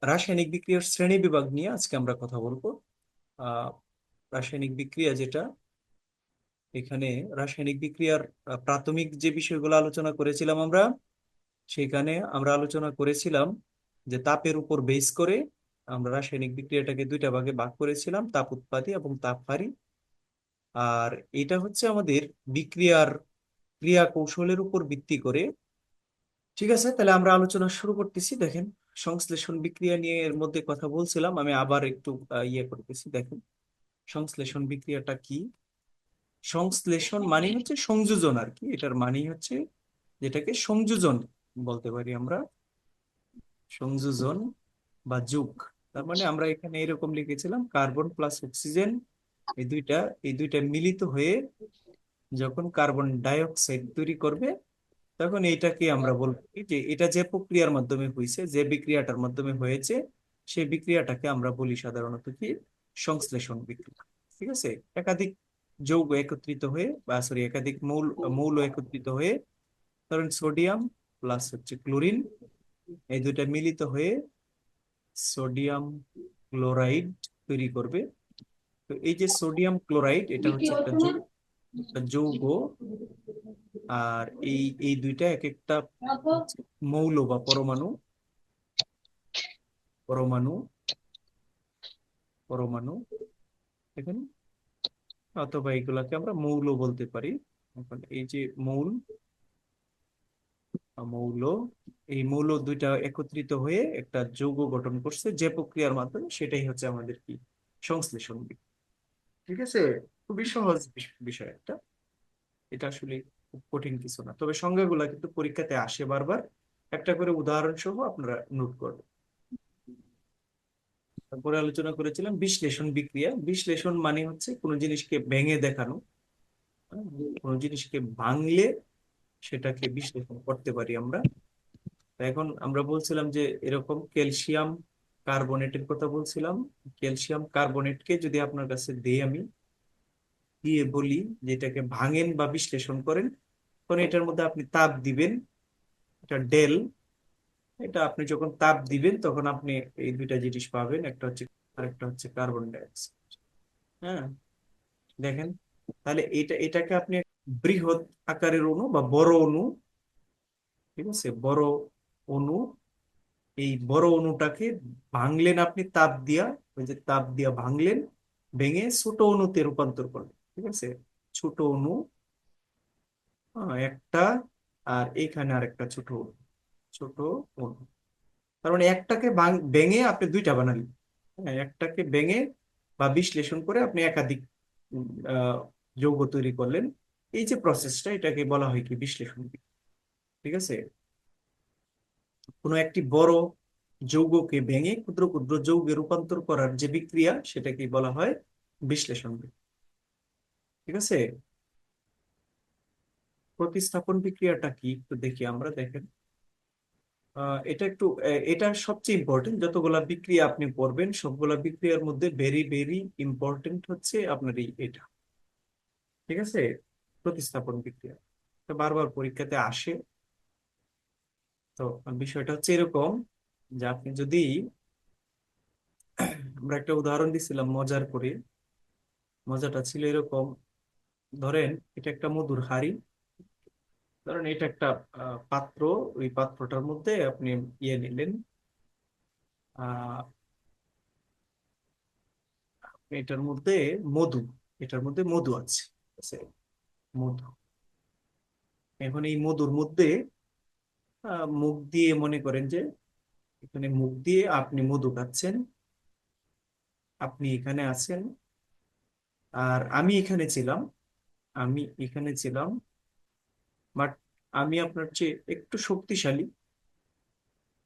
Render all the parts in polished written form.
রাসায়নিক বিক্রিয়ার শ্রেণী বিভাগ নিয়ে আজকে আমরা কথা বলবো। আহ রাসায়নিক বিক্রিয়া যেটা, এখানে রাসায়নিক বিক্রিয়ার প্রাথমিক যে বিষয়গুলো আলোচনা করেছিলাম আমরা, সেখানে আমরা আলোচনা করেছিলাম যে তাপের উপর বেস করে আমরা রাসায়নিক বিক্রিয়াটাকে দুইটা ভাগে ভাগ করেছিলাম, তাপ উৎপাদী এবং তাপহারী। আর এটা হচ্ছে আমাদের বিক্রিয়ার ক্রিয়া কৌশলের উপর ভিত্তি করে। ঠিক আছে, তাহলে আমরা আলোচনা শুরু করতেছি। দেখেন, সংশ্লেষণ বিক্রিয়া নিয়ে এর মধ্যে কথা বলছিলাম, আমি আবার একটু ইয়ে করতেছি। দেখেন, সংশ্লেষণ বিক্রিয়াটা কি। সংশ্লেষণ মানে হচ্ছে সংযোজন আর কি, এটার মানে হচ্ছে যেটাকে সংযোজন বলতে পারি আমরা, সংযোজন বা যোগ। তার মানে আমরা এখানে এরকম লিখেছিলাম, কার্বন প্লাস অক্সিজেন এই দুইটা মিলিত হয়ে যখন কার্বন ডাই অক্সাইড তৈরি করবে, তখন এইটাকে আমরা বলবো কি যে এটা যে প্রক্রিয়ার মাধ্যমে হয়েছে, যে বিক্রিয়াটার মাধ্যমে হয়েছে, সেই বিক্রিয়াটাকে আমরা বলি সাধারণত কি, সংশ্লেষণ বিক্রিয়া। ঠিক আছে, একাধিক যৌগ একত্রিত হয়ে, বা সরি, একাধিক মৌল মৌল একত্রিত হয়ে, ধরেন সোডিয়াম প্লাস হচ্ছে ক্লোরিন, এই দুইটা মিলিত হয়ে সোডিয়াম ক্লোরাইড তৈরি করবে। তো এই যে সোডিয়াম ক্লোরাইড, এটা হচ্ছে একটা যৌগ। আর এই এই দুইটা এক একটা হচ্ছে মৌল বা পরমাণু, পরমাণু পরমাণু এখানে, অথবা এগুলাকে আমরা মৌল বলতে পারি। এখন এই যে মৌল, এই মৌল দুইটা একত্রিত হয়ে একটা যৌগ গঠন করছে যে প্রক্রিয়ার মাধ্যমে, সেটাই হচ্ছে আমাদের কি, সংশ্লেষণ বিক্রিয়া। ঠিক আছে, খুবই সহজ বিষয় একটা, এটা আসলে খুব কঠিন কিছু না, তবে সংজ্ঞাগুলা কিন্তু পরীক্ষাতে আসে বারবার। একটা করে উদাহরণ সহ আপনারা নোট করবেন। তারপরে আলোচনা করেছিলাম বিশ্লেষণ বিক্রিয়া। বিশ্লেষণ মানে হচ্ছে কোনো জিনিসকে ভেঙে দেখানো। হ্যাঁ, কোনো জিনিসকে ভাঙলে সেটাকে বিশ্লেষণ করতে পারি আমরা। তো এখন আমরা বলছিলাম যে এরকম ক্যালসিয়াম কার্বনেটের কথা বলছিলাম। ক্যালসিয়াম কার্বনেটকে যদি আপনার কাছে দেই, আমি দিয়ে বলি যে এটাকে ভাঙেন বা বিশ্লেষণ করেন, তখন এটার মধ্যে আপনি তাপ দিবেন, এটা ডেল। এটা আপনি যখন তাপ দিবেন তখন আপনি এই দুইটা জিনিস পাবেন, একটা হচ্ছে, আরেকটা হচ্ছে কার্বন ডাই অক্সাইড। হ্যাঁ, দেখেন, তাহলে এটাকে আপনি বৃহৎ আকারের অণু বা বড় অণু, ঠিক আছে, বড় অণু, এই বড় অণুটাকে ভাঙলেন আপনি তাপ দিয়া, ওই যে তাপ দিয়া ভাঙলেন, ভেঙে ছোট অণুতে রূপান্তর করলেন। ঠিক আছে, ছোট অণু একটা, আর এখানে আরেকটা ছোট অণু, ছোট অণু। তার মানে একটাকে ভেঙে আপনি দুইটা বানালেন। হ্যাঁ, একটাকে ভেঙে বা বিশ্লেষণ করে আপনি একাধিক উম, আহ, যৌগ তৈরি করলেন। এই যে প্রসেসটা, এটাকে বলা হয় কি, বিশ্লেষণ বিক্রিয়া। ঠিক আছে, কোনো একটি বড় যৌগকে ভেঙে ক্ষুদ্র ক্ষুদ্র যৌগে রূপান্তর করার যে বিক্রিয়া, সেটাকে বলা হয় বিশ্লেষণ বিক্রিয়া। ঠিক আছে, প্রতিস্থাপন বিক্রিয়াটা কি একটু দেখি আমরা। দেখেন, এটা একটু এটা সবচেয়ে ইম্পর্টেন্ট, যতগুলা বিক্রিয়া আপনি পড়বেন সবগুলা বিক্রিয়ার মধ্যে ভেরি ভেরি ইম্পর্টেন্ট হচ্ছে আপনার এটা। ঠিক আছে, প্রতিস্থাপন বিক্রিয়া, তো বারবার পরীক্ষাতে আসে। তো বিষয়টা হচ্ছে এরকম যে আপনি যদি, আমরা একটা উদাহরণ দিছিলাম মজার করে, মজাটা ছিল এরকম, ধরেন এটা একটা মধুর হাঁড়ি, ধরেন এটা একটা পাত্র, ওই পাত্রটার মধ্যে আপনি ইয়ে নিলেন, আহ এটার মধ্যে মধু, এটার মধ্যে মধু আছে। ঠিক আছে, মধু। এখন এই মধুর মধ্যে মুখ দিয়ে, মনে করেন যে এখানে মুখ দিয়ে আপনি মধু খাচ্ছেন, আপনি এখানে আছেন, আর আমি এখানে ছিলাম, আমি এখানে ছিলাম, বাট আমি আপনার চেয়ে একটু শক্তিশালী।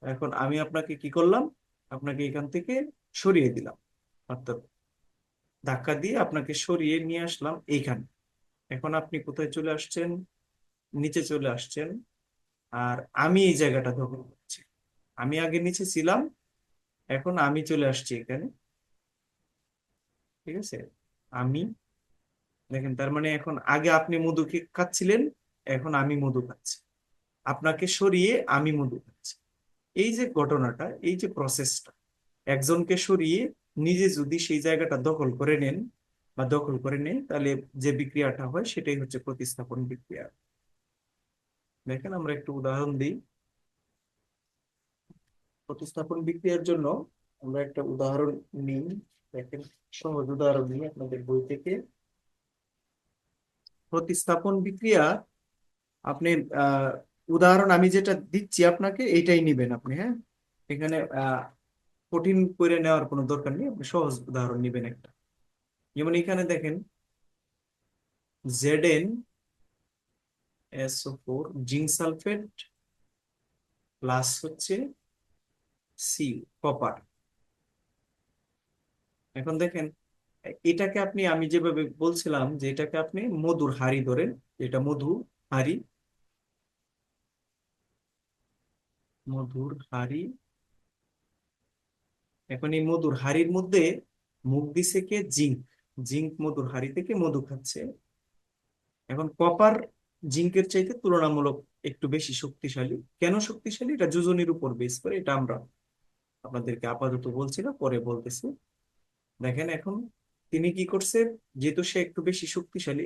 এখন আমি আপনাকে কি করলাম, আপনাকে এখান থেকে সরিয়ে দিলাম, অর্থাৎ ধাক্কা দিয়ে আপনাকে সরিয়ে নিয়ে আসলাম এইখানে। এখন আপনি কোথায় চলে আসছেন, নিচে চলে আসছেন, আর আমি এই জায়গাটা দখল করছি। আমি আগে নিচে ছিলাম, এখন আমি চলে আসছি এখানে। ঠিক আছে, আমি, দেখেন, তার মানে এখন আগে আপনি মধু খাচ্ছিলেন, এখন আমি মধু খাচ্ছি, আপনাকে সরিয়ে আমি মধু খাচ্ছি। এই যে ঘটনাটা, এই যে প্রসেসটা, একজনকে সরিয়ে নিজে যদি সেই জায়গাটা দখল করে নেন বা দখল করে নেয়, তাহলে যে বিক্রিয়াটা হয় সেটাই হচ্ছে প্রতিস্থাপন বিক্রিয়া। দেখেন আমরা একটু উদাহরণ দিই প্রতিস্থাপন বিক্রিয়ার জন্য। আমরা একটা উদাহরণ নিই। দেখেন, সহজ উদাহরণ নিই আপনাদের বই থেকে। প্রতিস্থাপন বিক্রিয়া আপনি আহ উদাহরণ আমি যেটা দিচ্ছি আপনাকে এইটাই নিবেন আপনি, হ্যাঁ। এখানে কঠিন করে নেওয়ার কোনো দরকার নেই, আপনি সহজ উদাহরণ নিবেন একটা। যেমন এখানে দেখেন, ZnSO4 জিঙ্ক সালফেট প্লাস হচ্ছে সি কপার। এখন দেখেন, এটাকে আপনি, আমি যেভাবে বলছিলাম যে এটাকে আপনি মধুর হাঁড়ি ধরেন, এটা মধু হাঁড়ি, মধুর হাঁড়ি। এখন এই মধুর হাঁড়ির মধ্যে মুখ দিছে কে? জিঙ্ক। জিঙ্ক মধুর হাঁড়ি থেকে মধু খাচ্ছে। এখন কপার জিঙ্কের চাইতে তুলনামূলক একটু বেশি শক্তিশালী। কেন শক্তিশালী? এটা যোজনীর উপর বেস করে, এটা আমরা আপনাদেরকে আপাতত বলছি না, পরে বলতেছি। দেখেন এখন তিনি কি করছে, যেহেতু সে একটু বেশি শক্তিশালী,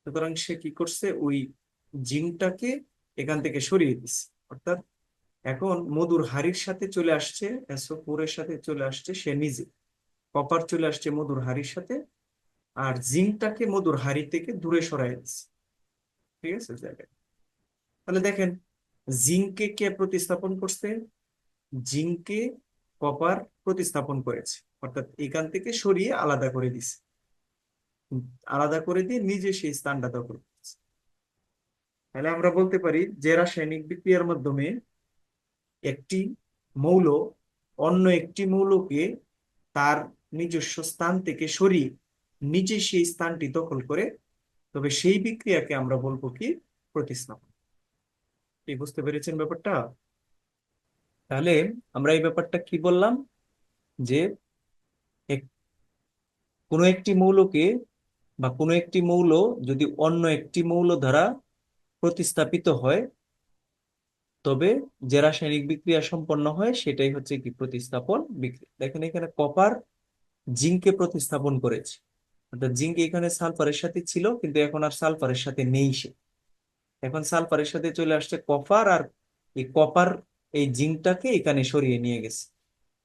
সুতরাং সে কি করছে, ওই জিঙ্কটাকে এখান থেকে সরিয়ে দিচ্ছে। অর্থাৎ এখন মধুর হাড়ির সাথে চলে আসছে, SO4 এর সাথে চলে আসছে সে নিজে। কপার চলে আসছে মধুর হাড়ির সাথে, আর জিঙ্কটাকে মধুর হাড়ি থেকে দূরে সরাই দিচ্ছে। ঠিক আছে জায়গায়। তাহলে দেখেন, জিঙ্ককে কে প্রতিস্থাপন করছে? জিঙ্ককে কপার প্রতিস্থাপন করেছে, অর্থাৎ এখান থেকে সরিয়ে আলাদা করে দিছে। আলাদা করে দিয়ে নিজে সেই স্থানটা দখল করছে। তাহলে আমরা বলতে পারি যে রাসায়নিক বিক্রিয়ার মাধ্যমে একটি মৌল অন্য একটি মৌলকে তার নিজস্ব স্থান থেকে সরিয়ে নিজে সেই স্থানটি দখল করে, তবে সেই বিক্রিয়াকে আমরা বলবো কি? প্রতিস্থাপন। কি বুঝতে পেরেছেন ব্যাপারটা? তাহলে আমরা এই ব্যাপারটা কি বললাম, যে এক- কোনো একটি মৌলকে বা কোনো একটি মৌল যদি অন্য একটি মৌল দ্বারা প্রতিস্থাপিত হয়, তবে যে রাসায়নিক বিক্রিয়া সম্পন্ন হয় সেটাই হচ্ছে কি? প্রতিস্থাপন বিক্রিয়া। দেখেন এখানে কপার জিঙ্ককে প্রতিস্থাপন করেছে, অর্থাৎ জিঙ্ক এখানে সালফারের সাথে ছিল, কিন্তু এখন আর সালফারের সাথে নেই সে। এখন সালফারের সাথে চলে আসছে কপার, আর এই কপার এই জিঙ্কটাকে এখানে সরিয়ে নিয়ে গেছে,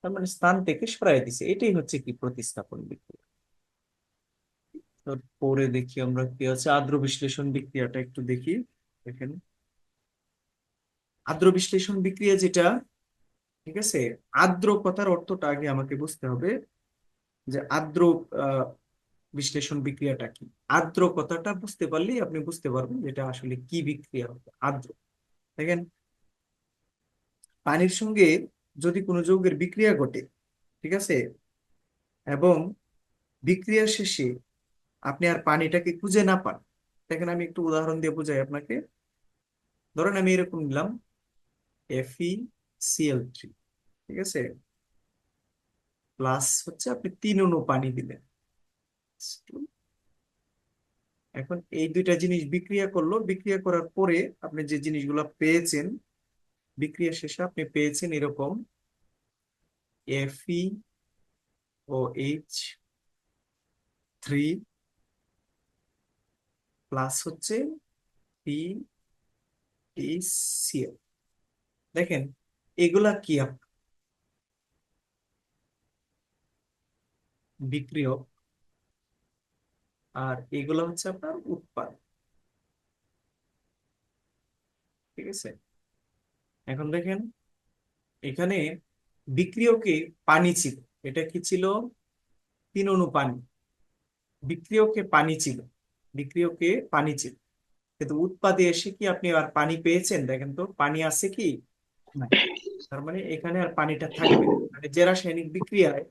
তার মানে স্থান থেকে সরাই দিছে। এটাই হচ্ছে কি? প্রতিস্থাপন বিক্রিয়া। পরে দেখি আমরা কি আছে, আদ্র বিশ্লেষণ বিক্রিয়াটা একটু দেখি। দেখেন, আদ্র বিশ্লেষণ বিক্রিয়া যেটা, ঠিক আছে, আদ্র কথার অর্থটা আগে আমাকে বুঝতে হবে, যে আদ্র আহ, বিশ্লেষণ বিক্রিয়াটা কি। আদ্র কথাটা বুঝতে পারলেই আপনি বুঝতে পারবেন যেটা আসলে কি বিক্রিয়া হবে। আদ্র, দেখেন, পানির সঙ্গে যদি কোনো যৌগের বিক্রিয়া ঘটে, ঠিক আছে, এবং বিক্রিয়া শেষে আপনি আর পানিটাকে খুঁজে না পান। দেখেন আমি একটু উদাহরণ দিয়ে বোঝাই আপনাকে। ধরেন আমি এরকম নিলাম FeCl3, ঠিক আছে, প্লাস হচ্ছে আপনি 3 অণু পানি দিলেন। এখন এই দুইটা জিনিস বিক্রিয়া করলো, বিক্রিয়া করার পরে আপনি যে জিনিসগুলো পেয়েছেন, বিক্রিয়া শেষে আপনি পেয়েছেন এরকম FeOH3 প্লাস হচ্ছে PeCl। দেখেন এগুলা কি? বিক্রিয়ক, আর এগুলা হচ্ছে আপনার উৎপাদ। ঠিক আছে। এখন দেখেন এখানে বিক্রিয়কে পানি ছিল, এটা কি ছিল? 3 অণু পানি। বিক্রিয়কে পানি ছিল, বিক্রিয়কে পানি ছিল, কিন্তু উৎপাদে এসে কি আপনি আর পানি পেয়েছেন? দেখেন তো পানি আছে কি? না। তার মানে এখানে আর পানিটা থাকবে না। মানে যে রাসায়নিক বিক্রিয়ায়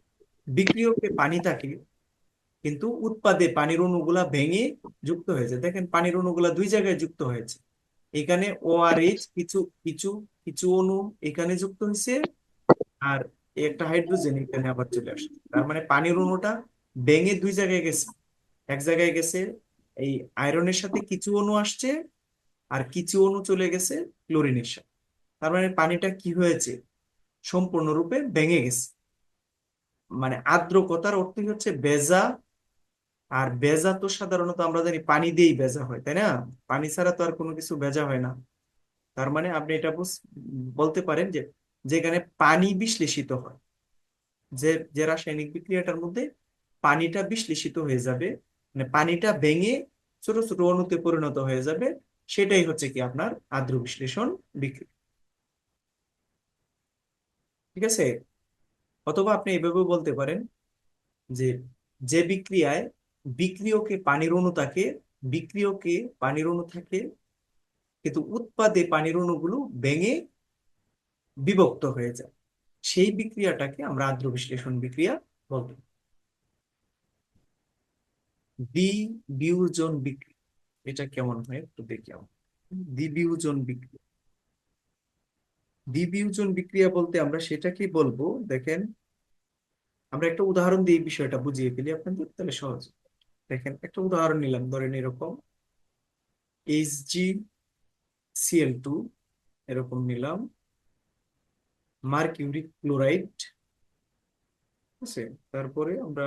বিক্রিয়কে পানি থাকে, কিন্তু উৎপাদে পানির অণুগুলা ভেঙে যুক্ত হয়েছে। দেখেন পানির অণুগুলা দুই জায়গায় যুক্ত হয়েছে। এখানে ORH কিছু কিছু কিছু অণু এখানে যুক্ত হয়েছে, আর একটা হাইড্রোজেন এখানে আবার চলে আসছে। তার মানে পানির অণুটা ভেঙে দুই জায়গায় গেছে। এক জায়গায় গেছে এই আয়রনের সাথে কিছু অণু আসছে, আর কিছু অণু চলে গেছে ক্লোরিনের সাথে। তার মানে পানিটা কি হয়েছে? সম্পূর্ণরূপে ভেঙে গেছে। মানে আর্দ্রকতার অর্থই হচ্ছে ভেজা। আর ভেজা তো সাধারণত আমরা জানি পানি দিয়েই ভেজা হয়, তাই না? পানি ছাড়া তো আর কোনো কিছু ভেজা হয় না। তার মানে আপনি এটা বলতে পারেন যে যেখানে পানি বিশ্লেষিত হয়, যে যে রাসায়নিক বিক্রিয়াটার মধ্যে পানিটা বিশ্লেষিত হয়ে যাবে, মানে পানিটা ভেঙে ছোট ছোট অণুতে পরিণত হয়ে যাবে, সেটাই হচ্ছে কি আপনার আদ্র বিশ্লেষণ বিক্রিয়া। ঠিক আছে? অথবা আপনি এইভাবেও বলতে পারেন যে যে বিক্রিয়ায় বিক্রিয়কে পানির অণু থাকে, বিক্রিয়কে পানির অণু থাকে, কিন্তু উৎপাদে পানির অণুগুলো ভেঙে বিভক্ত হয়ে যায়, সেই বিক্রিয়াটাকে আমরা আদ্র বিশ্লেষণ বিক্রিয়া বলবো। দ্বিবিয়োজন বিক্রিয়া, এটা কেমন হয় একটু দেখি আমরা। দ্বিবিয়োজন বিক্রিয়া, দ্বিবিয়োজন বিক্রিয়া বলতে আমরা সেটাকে বলবো, দেখেন আমরা একটা উদাহরণ দিয়ে এই বিষয়টা বুঝিয়ে ফেলি আপনাদের, তাহলে সহজ। দেখেন একটা উদাহরণ নিলাম, ধরেন এরকম HgCl2, এরকম নিলাম মার্কিউরিক ক্লোরাইড, ঠিক আছে? তারপরে আমরা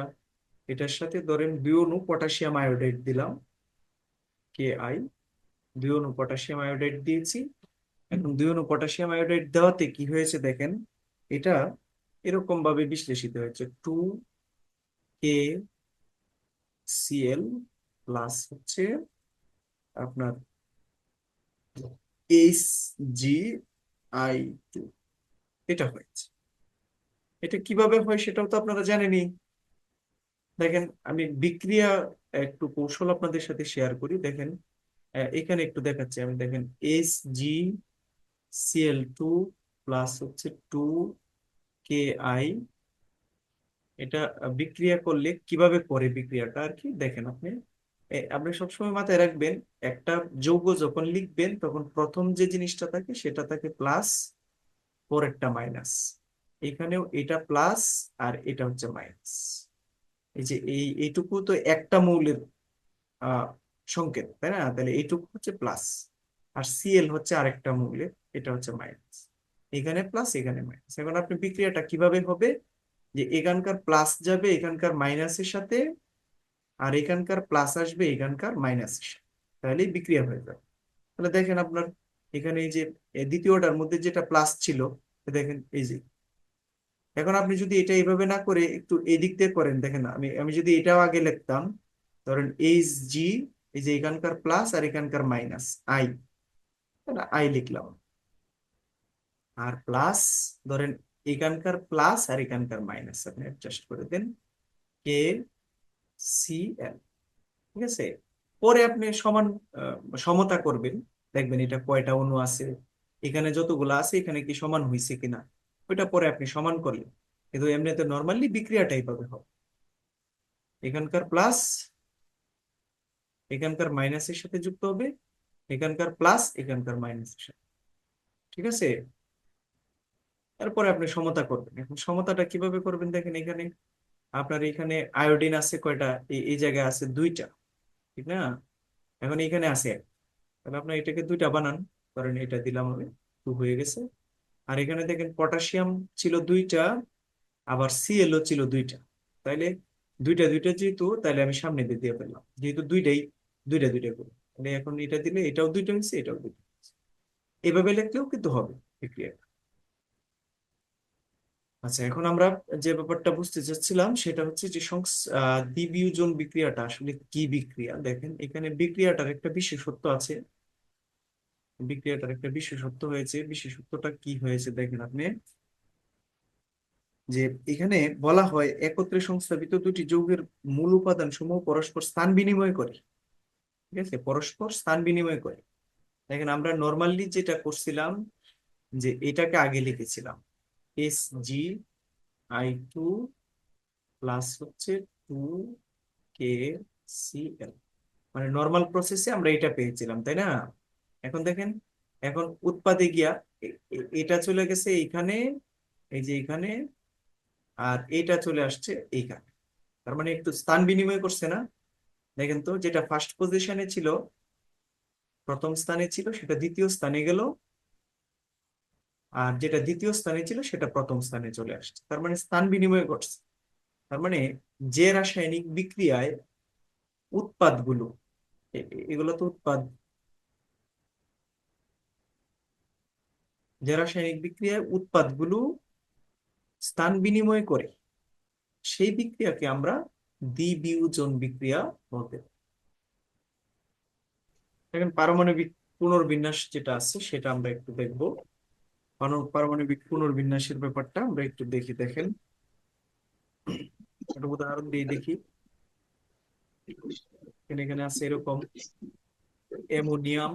এটার সাথে ধরেন 2 অণু পটাশিয়াম আয়োডাইড দিলাম, Ki। 2 অণু পটাশিয়াম আয়োডাইড দিয়েছি। এখন 2 অণু পটাশিয়াম আয়োডাইড দেওয়াতে কি হয়েছে দেখেন, এটা এরকম ভাবে বিশ্লেষিত হয়েছে, 2KCl প্লাস হচ্ছে আপনার HgI2, এটা হয়েছে। এটা কিভাবে হয় সেটাও তো আপনারা জানেনই। দেখেন আমি বিক্রিয়া একটু কৌশল আপনাদের সাথে শেয়ার করি, দেখেন এখানে একটু দেখাচ্ছি আমি, দেখেন HgCl2 প্লাস হচ্ছে 2Ki, এটা বিক্রিয়া করলে কিভাবে করে বিক্রিয়াটা আর কি, দেখেন আপনি আপনি সবসময় মাথায় রাখবেন, একটা যৌগ যখন লিখবেন তখন প্রথম যে জিনিসটা থাকে সেটা থাকে প্লাস, পরেরটা মাইনাস। এখানেও এটা প্লাস আর এটা হচ্ছে মাইনাস। এই যে এইটুকু তো একটা মৌলের আহ সংকেত, তাই না? তাহলে এইটুকু হচ্ছে প্লাস, আর Cl হচ্ছে আরেকটা মৌলের, এটা হচ্ছে মাইনাস। এখানে প্লাস এখানে মাইনাস। এখন আপনি বিক্রিয়াটা কিভাবে হবে, যে এখানকার প্লাস যাবে এখানকার মাইনাসের সাথে, আর এখানকার প্লাস আসবে এখানকার মাইনাসের সাথে, তাহলেই বিক্রিয়া হয়ে যাবে। তাহলে দেখেন আপনার এখানে এই যে দ্বিতীয়টার মধ্যে যেটা প্লাস ছিল, দেখেন এই যে, এখন আপনি যদি এটা এইভাবে না করে একটু এদিক দিয়ে করেন, দেখেন আমি আমি যদি এটাও আগে লিখতাম, ধরেন Hg, এই যে এখানকার প্লাস আর এখানকার মাইনাস, আই, আই লিখলাম, আর প্লাস ধরেন এখানকার প্লাস আর এখানকার মাইনাস আপনি অ্যাডজাস্ট করে দেন, KCl, ঠিক আছে? পরে আপনি সমান সমতা করবেন, দেখবেন এটা কয়টা অণু আছে, এখানে যতগুলো আছে এখানে কি সমান হয়েছে কিনা, ওইটা পরে আপনি সমান করলেন। কিন্তু এমনিতে নর্মালি বিক্রিয়াটা এইভাবে হবে, এখানকার প্লাস এখানকার মাইনাসের সাথে যুক্ত হবে, এখানকার প্লাস এখানকার মাইনাসের সাথে, ঠিক আছে? তারপরে আপনি সমতা করবেন। এখন সমতাটা কিভাবে করবেন, দেখেন এখানে আপনার এখানে আয়োডিন আছে কয়টা, এই জায়গায় আছে 2টা, ঠিক না? এখন এখানে আছে 1, তাহলে আপনার এটাকে 2টা বানান, ধরেন এটা দিলাম আমি, 2 হয়ে গেছে। আর এখানে দেখেন পটাশিয়াম ছিল 2টা, আবার Cl ছিল 2টা, তাইলে 2টা 2টা যেহেতু, তাহলে আমি সামনে দিয়ে দিয়ে ফেললাম, যেহেতু দুইটাই 2টা 2টা করে, তাহলে এখন এটা দিলে এটাও 2টা হয়েছে এটাও 2টা। এভাবে লিখলেও কিন্তু হবে বিক্রিয়া। আচ্ছা, এখন আমরা যে ব্যাপারটা বুঝতে চাচ্ছিলাম সেটা হচ্ছে যে দ্বিবিয়োজন বিক্রিয়াটা আসলে কি বিক্রিয়া। দেখেন এখানে বিক্রিয়াটার একটা বিশেষত্ব আছে, বিক্রিয়াটার একটা বিশেষত্ব হয়েছে, বিশেষত্বটা কি হয়েছে দেখেন আপনি, যে এখানে বলা হয় একত্রে সংস্থাপিত দুটি যৌগের মূল উপাদান সমূহ পরস্পর স্থান বিনিময় করে, ঠিক আছে? পরস্পর স্থান বিনিময় করে। দেখেন আমরা নর্মালি যেটা করছিলাম, যে এটাকে আগে লিখেছিলাম HgI2 প্লাস হচ্ছে 2KCl, মানে নর্মাল প্রসেসে আমরা এটা পেয়েছিলাম, তাই না? এখন দেখেন, এখন উৎপাদে গিয়া এটা চলে গেছে এইখানে, এই যে এইখানে, আর এটা চলে আসছে এইখানে, তার মানে একটু স্থান বিনিময় করছে না? দেখেন তো, যেটা ফার্স্ট পজিশনে ছিল, প্রথম স্থানে ছিল, সেটা দ্বিতীয় স্থানে গেল, আর যেটা দ্বিতীয় স্থানে ছিল সেটা প্রথম স্থানে চলে আসছে, তার মানে স্থান বিনিময় ঘটছে। তার মানে যে রাসায়নিক বিক্রিয়ায় উৎপাদগুলো, এগুলো তো উৎপাদ, যে রাসায়নিক বিক্রিয়ায় উৎপাদগুলো স্থান বিনিময় করে, সেই বিক্রিয়াকে আমরা দ্বিবিয়োজন বিক্রিয়া বলতে পারি। এখন পারমাণবিক পুনর্বিন্যাস যেটা আছে সেটা আমরা একটু দেখবো। পারমাণবিক পুনর্বিন্যাসের ব্যাপারটা আমরা একটু দেখি। দেখেন, একটা উদাহরণ দিয়ে দেখি। এখানে এখানে আছে এরকম অ্যামোনিয়াম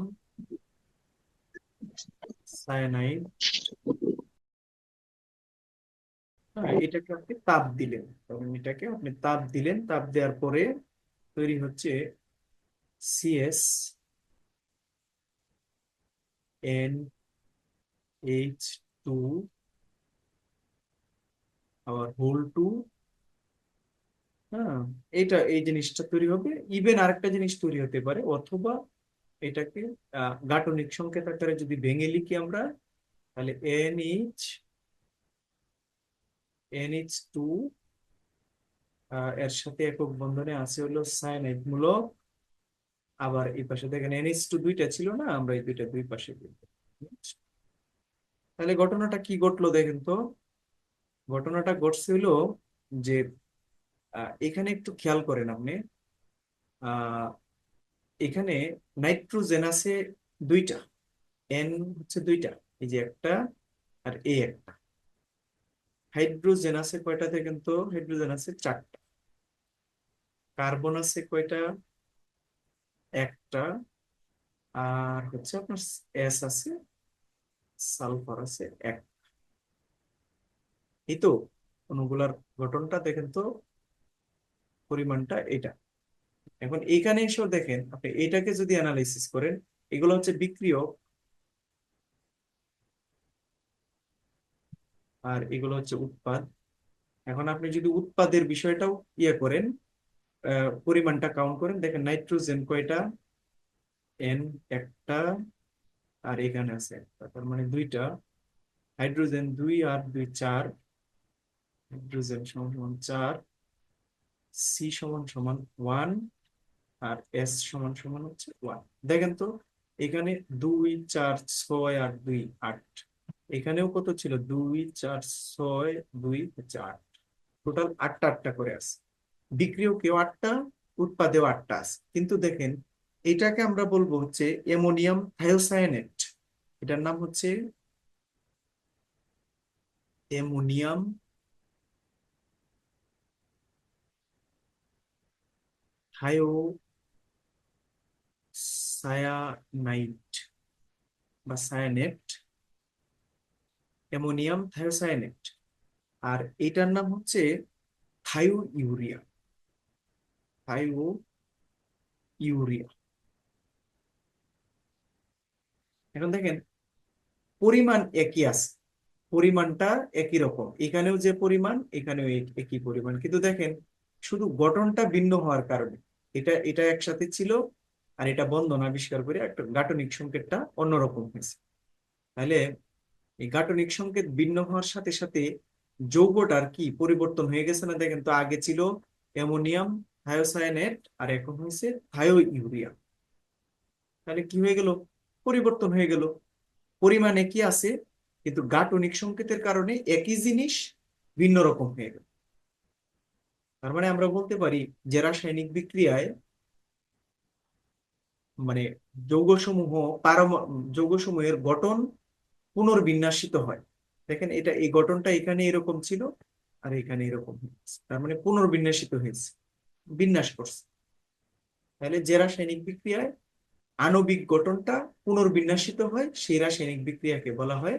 সায়ানাইড। হ্যাঁ, এটাকে আপনি তাপ দিলেন, তখন এটাকে আপনি তাপ দিলেন, তাপ দেওয়ার পরে তৈরি হচ্ছে CsNH2, আবার হোল 2। হ্যাঁ, এই জিনিসটা তৈরি হবে। ইভেন আরেকটা জিনিস তৈরি হতে পারে, অথবা এটাকে গাঠনিক সংকেত আকারে যদি ভেঙে লিখি আমরা, তাহলে NH2 এর সাথে একক বন্ধনে আছে হলো সায়ানাইড মূলক। আবার এই পাশে দেখেন NH2 দুইটা ছিল না, আমরা এই দুইটা দুই পাশে দিই। তাহলে ঘটনাটা কি ঘটলো দেখেন তো। ঘটনাটা ঘটছে হলো যে এখানে একটু খেয়াল করেন আপনি। আহ এখানে নাইট্রোজেন আছে দুইটা, এন হচ্ছে দুইটা, এই যে একটা আর এ একটা। হাইড্রোজেন আছে কয়টা দেখেন তো, হাইড্রোজেন আছে চারটা। কার্বন আছে কয়টা, একটা। আর হচ্ছে আপনার এস আছে, সালফার আছে এক। এই তো অণুগুলার গঠনটা দেখেন তো, পরিমাণটা এটা। এখন এইখানে এসেও দেখেন আপনি এটাকে যদি অ্যানালাইসিস করেন, এগুলো হচ্ছে বিক্রিয়ক আর এগুলো হচ্ছে উৎপাদ। এখন আপনি যদি উৎপাদের বিষয়টাও ইয়ে করেন, পরিমাণটা কাউন্ট করেন, দেখেন নাইট্রোজেন কয়টা, এন একটা, আর এখানে আছে একটা, তার মানে দুইটা। হাইড্রোজেন দুই আর দুই চার, হাইড্রোজেন সমান সমান চার, সি সমান সমান ওয়ান, আর এস সমান সমান হচ্ছে ওয়ান। দেখেন তো এখানে দুই চার ছয় আর দুই আট, এখানেও কত ছিল, দুই চার ছয় দুই হচ্ছে আট। টোটাল আটটা আটটা করে আছে। বিক্রিয়কেও আটটা, উৎপাদেও আটটা আছে। কিন্তু দেখেন এটাকে আমরা বলবো হচ্ছে অ্যামোনিয়াম থায়োসায়ানেট। এটার নাম হচ্ছে অ্যামোনিয়াম থায়োসায়ানাইট বা সায়ানেট, অ্যামোনিয়াম থায়োসায়ানেট। আর এটার নাম হচ্ছে থাইও ইউরিয়া, থাইও ইউরিয়া। এখন দেখেন পরিমাণ একই আছে, পরিমাণটা একই রকম, এখানেও যে পরিমাণ এখানেও একই পরিমাণ, কিন্তু দেখেন শুধু গঠনটা ভিন্ন হওয়ার কারণে এটা এটা একসাথে ছিল, আর এটা বন্ধন আবিষ্কার করে একটা গাঠনিক সংকেতটা অন্যরকম হয়েছে। তাহলে এই গাঠনিক সংকেত ভিন্ন হওয়ার সাথে সাথে যৌগটার কি পরিবর্তন হয়ে গেছে না, দেখেন তো আগে ছিল অ্যামোনিয়াম থায়োসায়ানেট আর এখন হয়েছে থাইও ইউরিয়া। তাহলে কি হয়ে গেল, পরিবর্তন হয়ে গেল। পরিমাণ একই আছে, কিন্তু গাঠনিক সংকেতের কারণে একই জিনিস ভিন্ন রকম হয়ে গেল। তার মানে আমরা বলতে পারি যে রাসায়নিক বিক্রিয়ায় মানে যৌগসমূহ যৌগসমূহের গঠন পুনর্বিন্যাসিত হয়। দেখেন এটা এই গঠনটা এখানে এরকম ছিল আর এখানে এরকম হয়েছে, তার মানে পুনর্বিন্যাসিত হয়েছে, বিন্যাস করছে। তাহলে যে রাসায়নিক বিক্রিয়ায় আণবিক গঠনটা পুনর্বিন্যাসিত হয় সেই রাসায়নিক বিক্রিয়াকে বলা হয়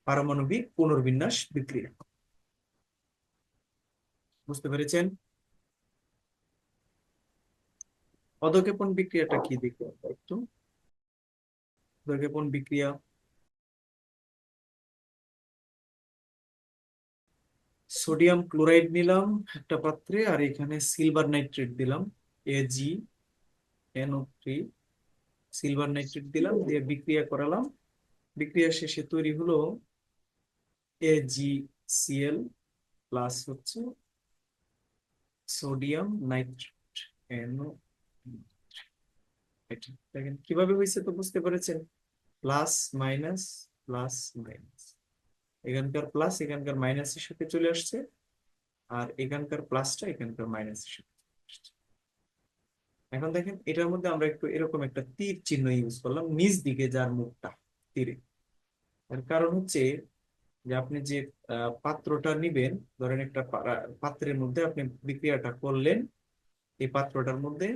পারমাণবিক পুনর্বিন্যাস বিক্রিয়া। বুঝতে পেরেছেন? অধঃক্ষেপণ বিক্রিয়াটা কি দেখবো আমরা একটু। অধঃক্ষেপণ বিক্রিয়া, সোডিয়াম ক্লোরাইড নিলাম একটা পাত্রে, আর এখানে সিলভার নাইট্রেট দিলাম, AgNO3, সিলভার নাইট্রেট দিলাম, দিয়ে বিক্রিয়া করালাম। বিক্রিয়া শেষে তৈরি হলো AgCl প্লাস হচ্ছে সোডিয়াম নাইট্রেট NO। এটা দেখেন কিভাবে হয়েছে তো বুঝতে পেরেছেন, প্লাস মাইনাস প্লাস মাইনাস, এখানকার প্লাস এখানকার মাইনাসের সাথে চলে আসছে, আর এখানকার প্লাসটা এখানকার মাইনাসের সাথে চলে আসছে। এখন দেখেন এটার মধ্যে আমরা একটু এরকম একটা তীর চিহ্ন ইউজ করলাম নিচ দিকে, যার মুখটা তীরে। এর কারণ হচ্ছে যে আপনি যে পাত্রটা নিবেন, ধরেন একটা পাত্রের মধ্যে আপনি বিক্রিয়াটা করলেন, এই পাত্রটার মধ্যে,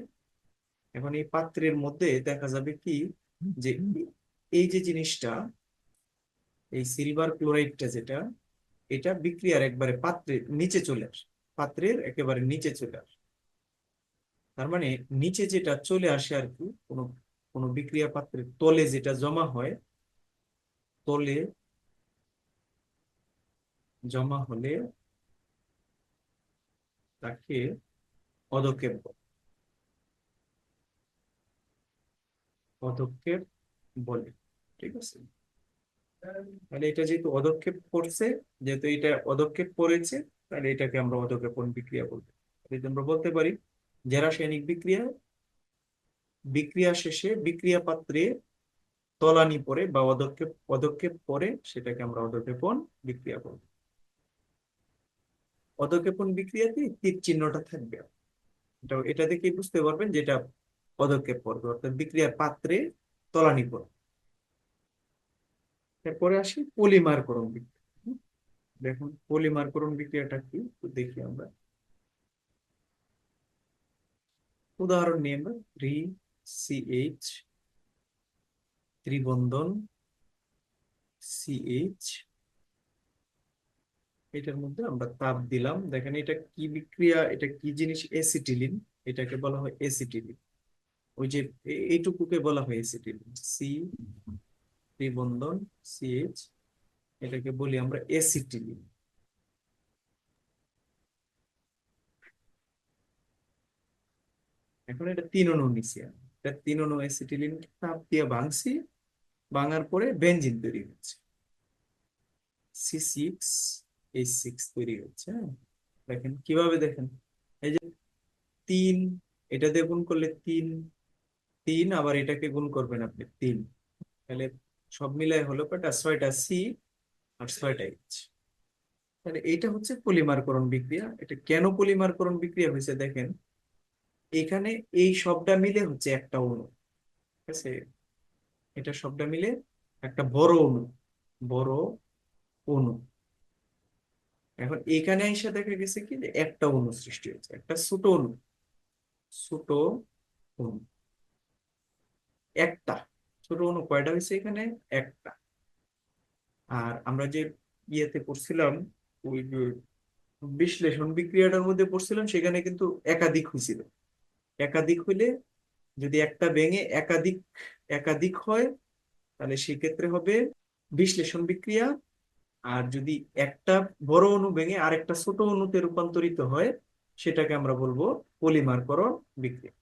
এখন এই পাত্রের মধ্যে দেখা যাবে কি যে এই যে জিনিসটা, এই সিলভার ক্লোরাইডটা যেটা, এটা বিক্রিয়ার একবারে পাত্রের নিচে চলে আসে, পাত্রের একেবারে নিচে চলে আসে। তার মানে নিচে যেটা চলে আসে আর কি, কোনো কোনো বিক্রিয়া পাত্রের তলে যেটা জমা হয়, তলে জমা হলে তাকে অধক্ষেপ বলে। পদক্ষেপ বলে, ঠিক আছে। তাহলে এটা যেহেতু অধক্ষেপ করছে, যেহেতু এটা অধক্ষেপ করেছে, তাহলে এটাকে আমরা অধক্ষেপণ বিক্রিয়া বলবো। তাহলে আমরা বলতে পারি যে রাসায়নিক বিক্রিয়া, বিক্রিয়া শেষে বিক্রিয়া পাত্রে তলানি পড়ে বা অধক্ষেপ পদক্ষেপ পড়ে, সেটাকে আমরা অধক্ষেপণ বিক্রিয়া বলবো। অধক্ষেপণ বিক্রিয়াতে তীর চিহ্নটা থাকবে, এটা এটা দেখে বুঝতে পারবেন যেটা পদক্ষেপ পড়বে, অর্থাৎ বিক্রিয়ার পাত্রে তলানি পড়বে। এরপরে আসি পলিমারকরণ বিক্রিয়া। দেখুন পলিমারকরণ বিক্রিয়াটা কি একটু দেখি আমরা। উদাহরণ নিয়ে আমরা 3CH ত্রিবন্ধন CH, এটার মধ্যে আমরা তাপ দিলাম। দেখেন এটা কি বিক্রিয়া, এটা কি জিনিস, এসিটিলিন। এটাকে বলা হয় এসিটিলিন। ওই যে এইটুকুকে বলা হয় এসিটিলিন, সি ত্রিবন্ধন CH, এটাকে বলি আমরা এসিটিলিন। এখন এটা 3 অণু নিচে, এটা 3 অণু এসিটিলিন তাপ দিয়ে ভাঙছি, ভাঙার পরে বেনজিন তৈরি হচ্ছে, C6H6 তৈরি হচ্ছে। হ্যাঁ, দেখেন কিভাবে, দেখেন এই যে 3, এটা দিয়ে গুণ করলে 3, 3 আবার এটাকে গুণ করবেন আপনি 3, তাহলে সব মিলাই হলো কয়টা, 6টা C আর 6টা H। তাহলে এইটা হচ্ছে পলিমারকরণ বিক্রিয়া। এটা কেন পলিমারকরণ বিক্রিয়া হয়েছে দেখেন, এখানে এই সবটা মিলে হচ্ছে একটা অণু, ঠিক আছে, এটা সবটা মিলে একটা বড় অণু, বড় অণু। এখন এখানে এসে দেখা গেছে কি যে একটা অণু সৃষ্টি হয়েছে, একটা ছোট অণু, ছোট অণু, একটা ছোট অণু কয়টা হয়েছে এখানে, একটা। আর আমরা যে ইয়েতে পড়ছিলাম, ওই যে বিশ্লেষণ বিক্রিয়াটার মধ্যে পড়ছিলাম, সেখানে কিন্তু একাধিক হয়েছিল। একাধিক হইলে, যদি একটা ভেঙে একাধিক একাধিক হয়, তাহলে সেক্ষেত্রে হবে বিশ্লেষণ বিক্রিয়া। আর যদি একটা বড় অণু ভেঙে আরেকটা ছোট অণুতে রূপান্তরিত হয়, সেটাকে আমরা বলবো পলিমারকরণ বিক্রিয়া।